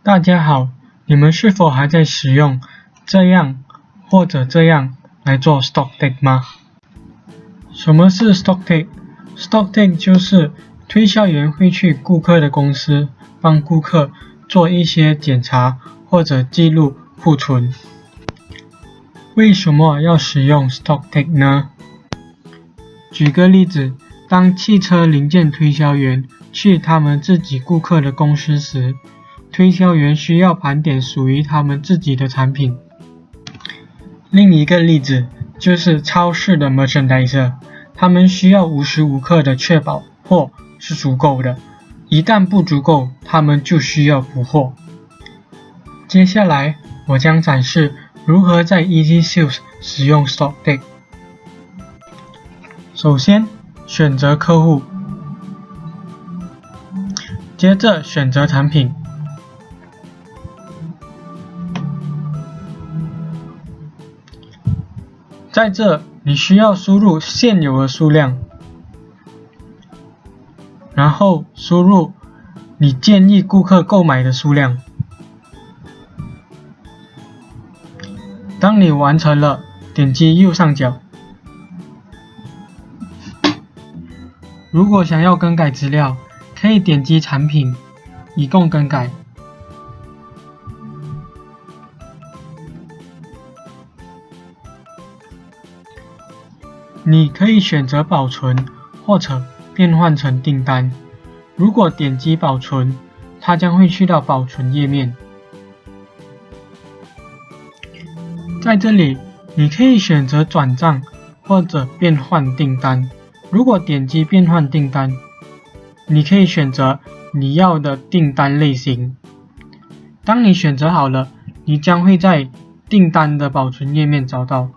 大家好，你们是否还在使用这样或者这样来做 stock take 吗？什么是 stock take？Stock take 就是推销员会去顾客的公司，帮顾客做一些检查或者记录库存。为什么要使用 stock take 呢？举个例子，当汽车零件推销员去他们自己顾客的公司时，推销员需要盘点属于他们自己的产品。另一个例子就是超市的 merchandiser， 他们需要无时无刻的确保货是足够的，一旦不足够，他们就需要补货。接下来我将展示如何在 Easy Sales 使用 stock take。首先选择客户，接着选择产品，在这你需要输入现有的数量，然后输入你建议顾客购买的数量。当你完成了，点击右上角。如果想要更改资料，可以点击产品，以供更改。你可以选择保存或者变换成订单。如果点击保存，它将会去到保存页面。在这里，你可以选择转账或者变换订单。如果点击变换订单，你可以选择你要的订单类型。当你选择好了，你将会在订单的保存页面找到。